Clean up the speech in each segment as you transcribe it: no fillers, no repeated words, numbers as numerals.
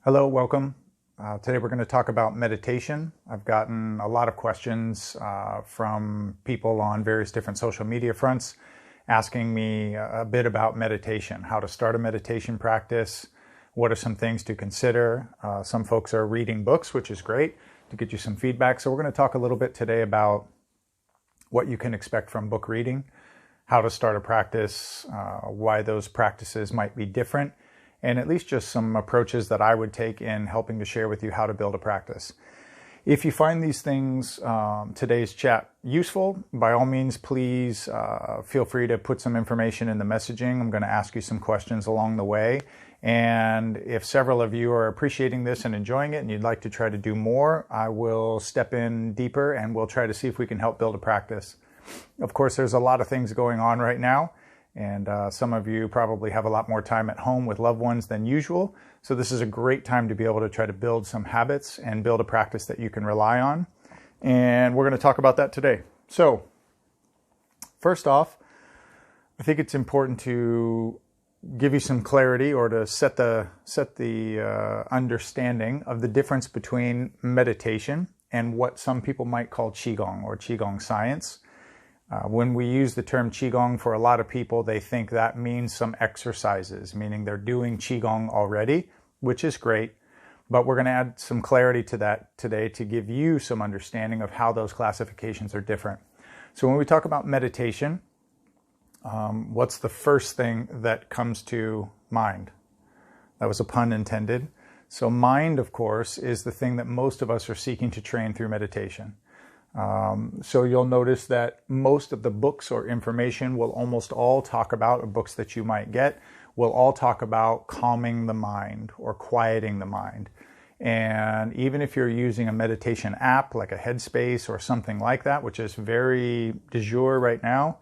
Hello, welcome. Today we're going to talk about meditation. I've gotten a lot of questions from people on various different social media fronts asking me a bit about meditation, how to start a meditation practice, what are some things to consider. Some folks are reading books, which is great, to get you some feedback. So we're going to talk a little bit today about what you can expect from book reading, how to start a practice, why those practices might be different, and at least just some approaches that I would take in helping to share with you how to build a practice. If you find these things, today's chat, useful, by all means, please feel free to put some information in the messaging. I'm going to ask you some questions along the way. And if several of you are appreciating this and enjoying it and you'd like to try to do more, I will step in deeper and we'll try to see if we can help build a practice. Of course, there's a lot of things going on right now. And some of you probably have a lot more time at home with loved ones than usual. So this is a great time to be able to try to build some habits and build a practice that you can rely on. And we're going to talk about that today. So first off, I think it's important to give you some clarity or to set the understanding of the difference between meditation and what some people might call Qi Gong or Qi Gong science. When we use the term Qi Gong, for a lot of people, they think that means some exercises, meaning they're doing Qi Gong already, which is great. But we're going to add some clarity to that today to give you some understanding of how those classifications are different. So when we talk about meditation, what's the first thing that comes to mind? That was a pun intended. So mind, of course, is the thing that most of us are seeking to train through meditation. So you'll notice that most of the books or information will almost all talk about, or books that you might get, will all talk about calming the mind or quieting the mind. And even if you're using a meditation app like a Headspace or something like that, which is very du jour right now,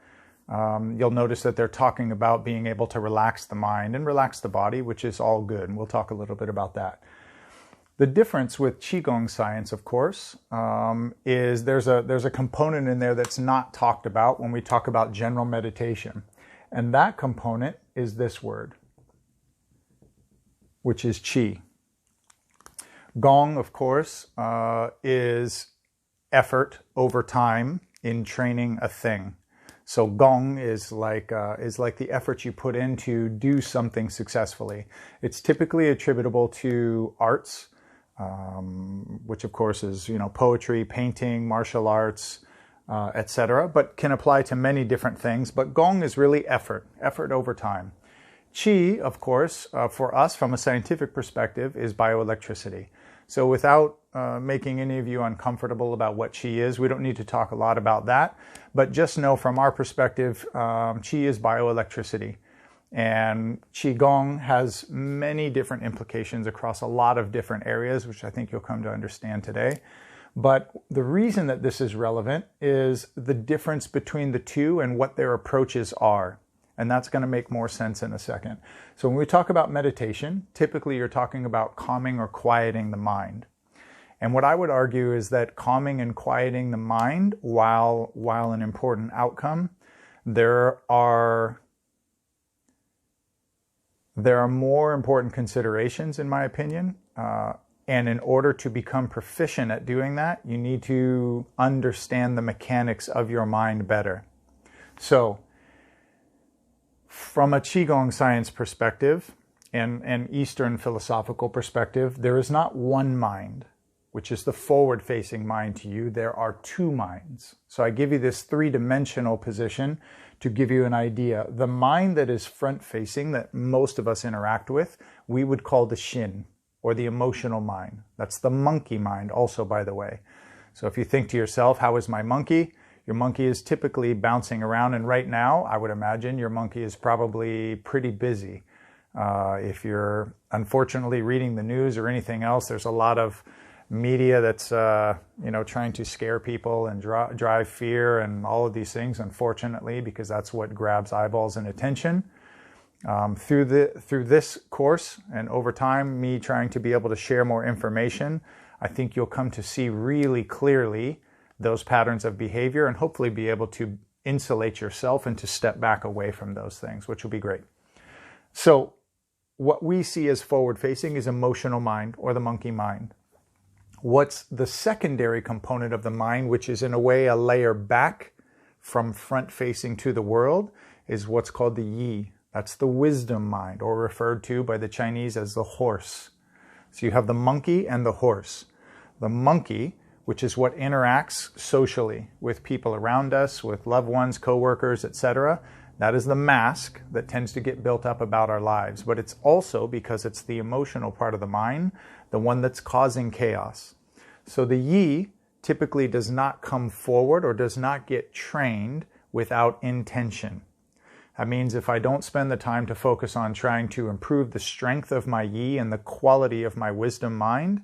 you'll notice that they're talking about being able to relax the mind and relax the body, which is all good. And we'll talk a little bit about that. The difference with Qigong science, of course, is there's a component in there that's not talked about when we talk about general meditation. And that component is this word, which is Qi. Gong, of course, is effort over time in training a thing. So Gong is like the effort you put in to do something successfully. It's typically attributable to arts, which of course is, poetry, painting, martial arts, etc., but can apply to many different things. But Gong is really effort over time. Qi, of course, for us from a scientific perspective, is bioelectricity. So without making any of you uncomfortable about what Qi is, we don't need to talk a lot about that. But just know from our perspective, Qi is bioelectricity. And Qi Gong has many different implications across a lot of different areas, which I think you'll come to understand today. But the reason that this is relevant is the difference between the two and what their approaches are. And that's going to make more sense in a second. So when we talk about meditation, typically you're talking about calming or quieting the mind. And what I would argue is that calming and quieting the mind, while an important outcome, there are more important considerations, in my opinion. And in order to become proficient at doing that, you need to understand the mechanics of your mind better. So, from a Qigong science perspective and Eastern philosophical perspective, there is not one mind, which is the forward-facing mind to you. There are two minds. So I give you this three-dimensional position to give you an idea. The mind that is front-facing, that most of us interact with, we would call the Shin, or the emotional mind. That's the monkey mind also, by the way. So if you think to yourself, how is my monkey? Your monkey is typically bouncing around, and right now, I would imagine your monkey is probably pretty busy. If you're unfortunately reading the news or anything else, there's a lot of media that's trying to scare people and drive fear and all of these things, unfortunately, because that's what grabs eyeballs and attention. Through this course and over time, me trying to be able to share more information, I think you'll come to see really clearly those patterns of behavior and hopefully be able to insulate yourself and to step back away from those things, which will be great. So what we see as forward-facing is emotional mind, or the monkey mind. What's the secondary component of the mind, which is in a way a layer back from front-facing to the world, is what's called the Yi. That's the wisdom mind, or referred to by the Chinese as the horse. So you have the monkey and the horse. The monkey, which is what interacts socially with people around us, with loved ones, co-workers, etc., that is the mask that tends to get built up about our lives. But it's also, because it's the emotional part of the mind, the one that's causing chaos. So the Yi typically does not come forward or does not get trained without intention. That means if I don't spend the time to focus on trying to improve the strength of my Yi and the quality of my wisdom mind,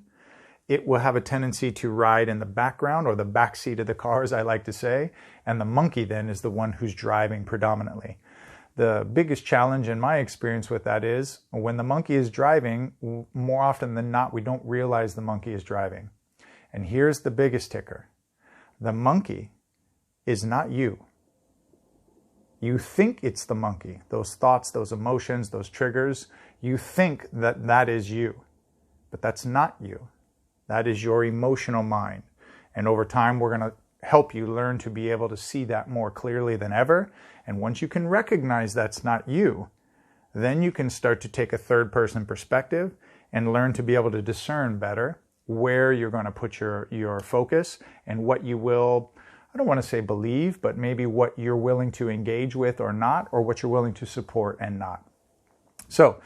it will have a tendency to ride in the background, or the back seat of the car, as I like to say, and the monkey then is the one who's driving predominantly. The biggest challenge in my experience with that is when the monkey is driving, more often than not, we don't realize the monkey is driving. And here's the biggest ticker. The monkey is not you. You think it's the monkey. Those thoughts, those emotions, those triggers, you think that that is you. But that's not you. That is your emotional mind. And over time, we're going to help you learn to be able to see that more clearly than ever. And once you can recognize that's not you, then you can start to take a third-person perspective and learn to be able to discern better where you're going to put your focus and what you will, I don't want to say believe, but maybe what you're willing to engage with or not, or what you're willing to support and not. So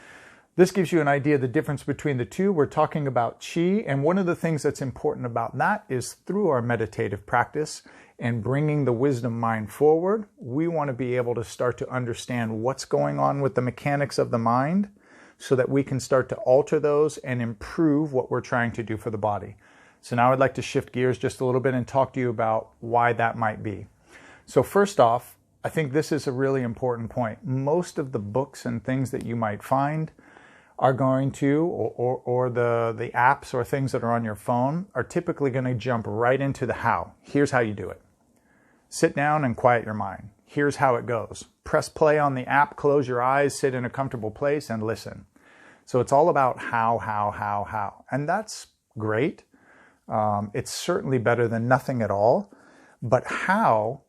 this gives you an idea of the difference between the two. We're talking about Qi, and one of the things that's important about that is through our meditative practice and bringing the wisdom mind forward, we want to be able to start to understand what's going on with the mechanics of the mind so that we can start to alter those and improve what we're trying to do for the body. So now I'd like to shift gears just a little bit and talk to you about why that might be. So first off, I think this is a really important point. Most of the books and things that you might find are going to, or the apps or things that are on your phone are typically going to jump right into the how. Here's how you do it. Sit down and quiet your mind. Here's how it goes. Press play on the app, close your eyes, sit in a comfortable place and listen. So it's all about how. And that's great. It's certainly better than nothing at all. But how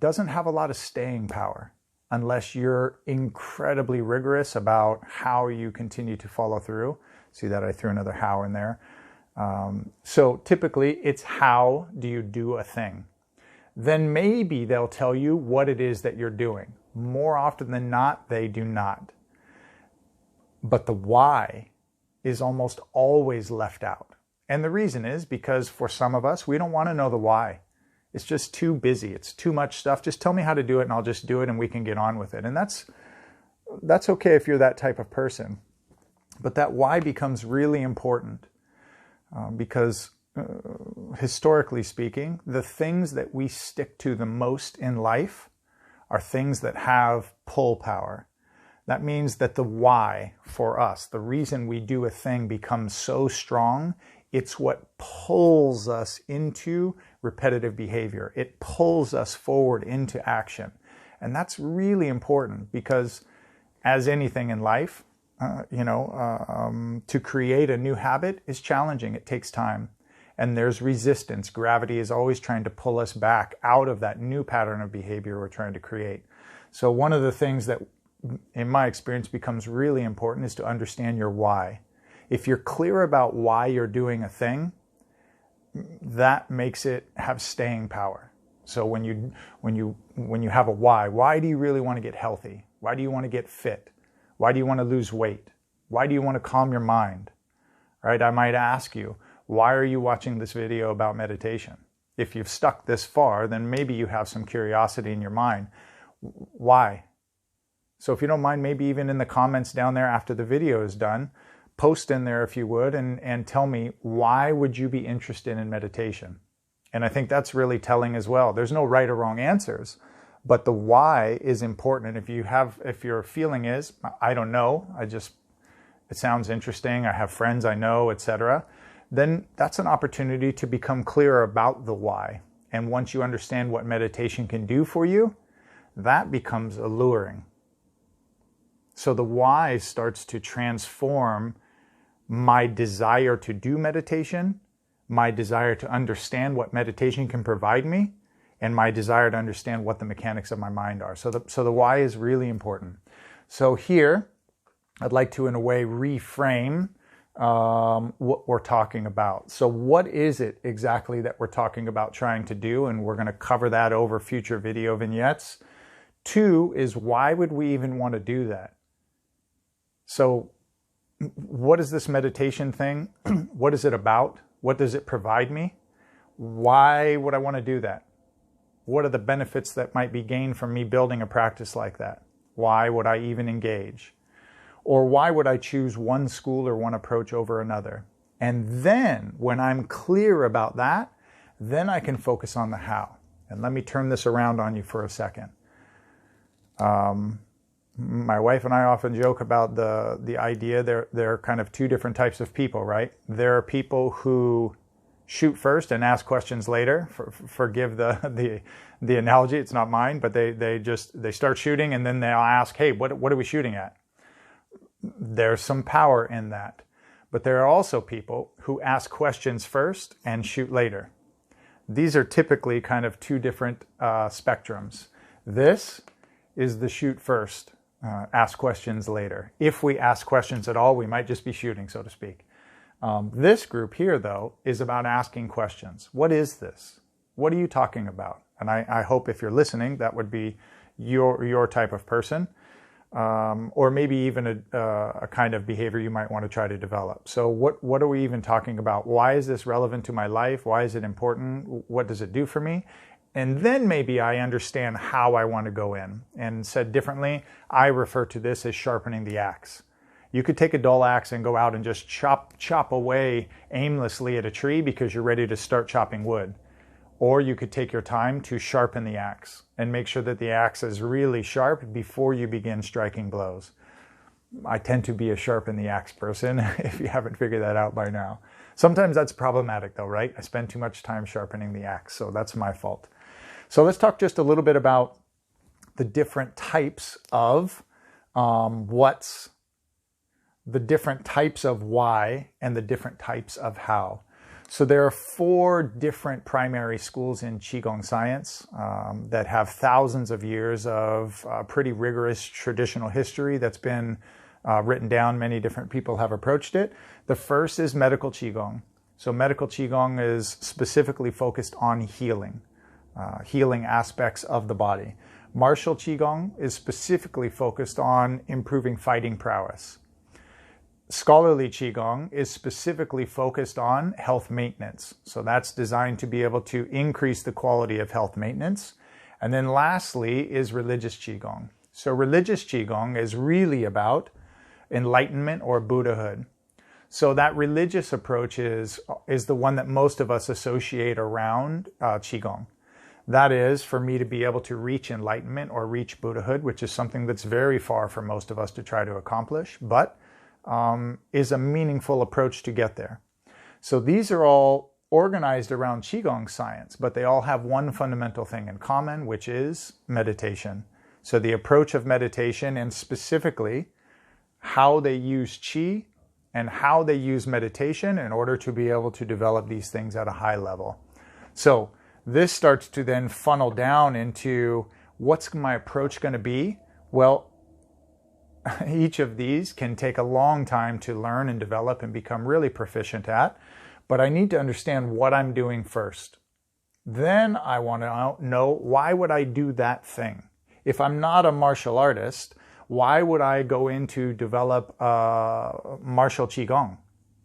doesn't have a lot of staying power unless you're incredibly rigorous about how you continue to follow through. See that I threw another how in there. So typically it's how do you do a thing. Then maybe they'll tell you what it is that you're doing. More often than not, they do not. But the why is almost always left out. And the reason is because for some of us, we don't want to know the why. It's just too busy. It's too much stuff. Just tell me how to do it and I'll just do it and we can get on with it. And that's okay if you're that type of person. But that why becomes really important because historically speaking, the things that we stick to the most in life are things that have pull power. That means that the why for us, the reason we do a thing becomes so strong, it's what pulls us into repetitive behavior. It pulls us forward into action. And that's really important because as anything in life, to create a new habit is challenging. It takes time. And there's resistance. Gravity is always trying to pull us back out of that new pattern of behavior we're trying to create. So one of the things that, in my experience, becomes really important is to understand your why. If you're clear about why you're doing a thing, that makes it have staying power. So when you have a why do you really want to get healthy? Why do you want to get fit? Why do you want to lose weight? Why do you want to calm your mind? Right? I might ask you, why are you watching this video about meditation? If you've stuck this far, then maybe you have some curiosity in your mind. Why? So if you don't mind, maybe even in the comments down there after the video is done, post in there if you would and tell me, why would you be interested in meditation? And I think that's really telling as well. There's no right or wrong answers, but the why is important. And if your feeling is, I don't know, it sounds interesting, I have friends I know, etc., then that's an opportunity to become clearer about the why. And once you understand what meditation can do for you, that becomes alluring. So the why starts to transform my desire to do meditation, my desire to understand what meditation can provide me, and my desire to understand what the mechanics of my mind are. So the why is really important. So here, I'd like to, in a way, reframe what we're talking about. So what is it exactly that we're talking about trying to do? And we're going to cover that over future video vignettes. 2 is, why would we even want to do that? So what is this meditation thing? What is it about? What does it provide me? Why would I want to do that? What are the benefits that might be gained from me building a practice like that? Why would I even engage? Or why would I choose one school or one approach over another? And then when I'm clear about that, then I can focus on the how. And let me turn this around on you for a second. My wife and I often joke about the idea there are kind of 2 different types of people, right? There are people who shoot first and ask questions later. Forgive the analogy, it's not mine, but they start shooting and then they'll ask, hey, what are we shooting at? There's some power in that. But there are also people who ask questions first and shoot later. These are typically kind of 2 different spectrums. This is the shoot first, ask questions later. If we ask questions at all, we might just be shooting, so to speak. This group here, though, is about asking questions. What is this? What are you talking about? And I hope if you're listening, that would be your type of person. Or maybe even a kind of behavior you might want to try to develop. So what are we even talking about? Why is this relevant to my life? Why is it important? What does it do for me? And then maybe I understand how I want to go in. And said differently, I refer to this as sharpening the axe. You could take a dull axe and go out and just chop away aimlessly at a tree because you're ready to start chopping wood. Or you could take your time to sharpen the axe and make sure that the axe is really sharp before you begin striking blows. I tend to be a sharpen the axe person, if you haven't figured that out by now. Sometimes that's problematic though, right? I spend too much time sharpening the axe, so that's my fault. So let's talk just a little bit about the different types of the different types of why and the different types of how. So there are 4 different primary schools in Qi Gong science that have thousands of years of pretty rigorous traditional history that's been written down. Many different people have approached it. The first is medical Qi Gong. So medical Qi Gong is specifically focused on healing aspects of the body. Martial Qi Gong is specifically focused on improving fighting prowess. Scholarly Qigong is specifically focused on health maintenance. So that's designed to be able to increase the quality of health maintenance. And then lastly is religious Qigong. So religious Qigong is really about enlightenment or Buddhahood. So that religious approach is the one that most of us associate around Qigong. That is, for me to be able to reach enlightenment or reach Buddhahood, which is something that's very far for most of us to try to accomplish, but is a meaningful approach to get there. So these are all organized around Qigong science, but they all have one fundamental thing in common, which is meditation. So the approach of meditation, and specifically how they use Qi and how they use meditation in order to be able to develop these things at a high level. So this starts to then funnel down into, what's my approach going to be? Well, each of these can take a long time to learn and develop and become really proficient at, but I need to understand what I'm doing first. Then I want to know, why would I do that thing? If I'm not a martial artist, why would I go in to develop martial Qigong?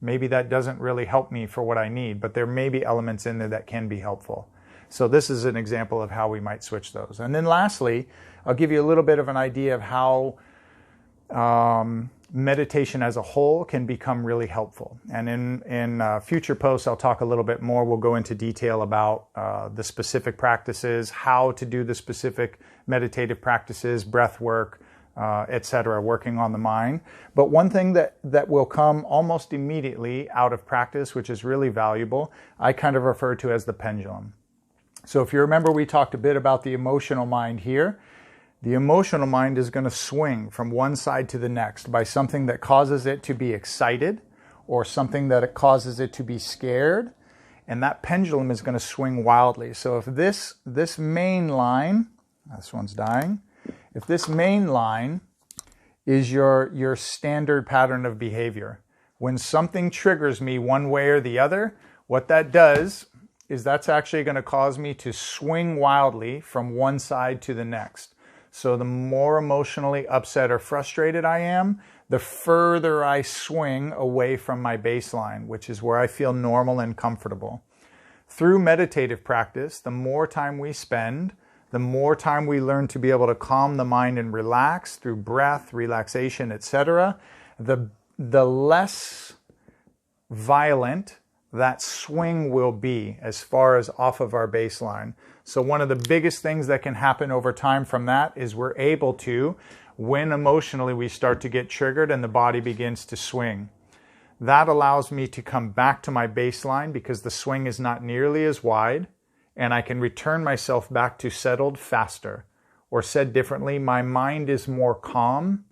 Maybe that doesn't really help me for what I need, but there may be elements in there that can be helpful. So this is an example of how we might switch those. And then lastly, I'll give you a little bit of an idea of how meditation as a whole can become really helpful. And in future posts, I'll talk a little bit more. We'll go into detail about the specific practices, how to do the specific meditative practices, breath work, etc., working on the mind. But one thing that will come almost immediately out of practice, which is really valuable, I kind of refer to as the pendulum. So if you remember, we talked a bit about the emotional mind here. The emotional mind is going to swing from one side to the next by something that causes it to be excited or something that it causes it to be scared. And that pendulum is going to swing wildly. So if this main line, this one's dying, if this main line is your standard pattern of behavior, when something triggers me one way or the other, what that does is that's actually going to cause me to swing wildly from one side to the next. So the more emotionally upset or frustrated I am, the further I swing away from my baseline, which is where I feel normal and comfortable. Through meditative practice, the more time we spend, the more time we learn to be able to calm the mind and relax through breath, relaxation, etc., the less violent that swing will be as far as off of our baseline. So one of the biggest things that can happen over time from that is we're able to, when emotionally we start to get triggered and the body begins to swing. That allows me to come back to my baseline because the swing is not nearly as wide, and I can return myself back to settled faster. Or said differently, my mind is more calm,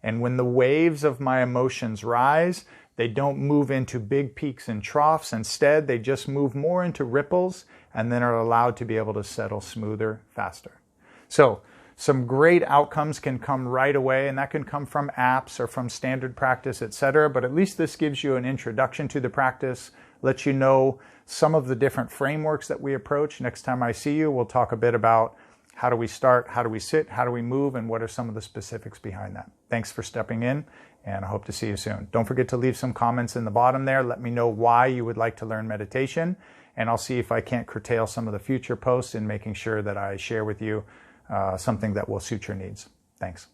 and when the waves of my emotions rise, they don't move into big peaks and troughs. Instead, they just move more into ripples and then are allowed to be able to settle smoother, faster. So some great outcomes can come right away, and that can come from apps or from standard practice, etc. But at least this gives you an introduction to the practice, lets you know some of the different frameworks that we approach. Next time I see you, we'll talk a bit about how do we start, how do we sit, how do we move, and what are some of the specifics behind that. Thanks for stepping in, and I hope to see you soon. Don't forget to leave some comments in the bottom there. Let me know why you would like to learn meditation, and I'll see if I can't curtail some of the future posts in making sure that I share with you something that will suit your needs. Thanks.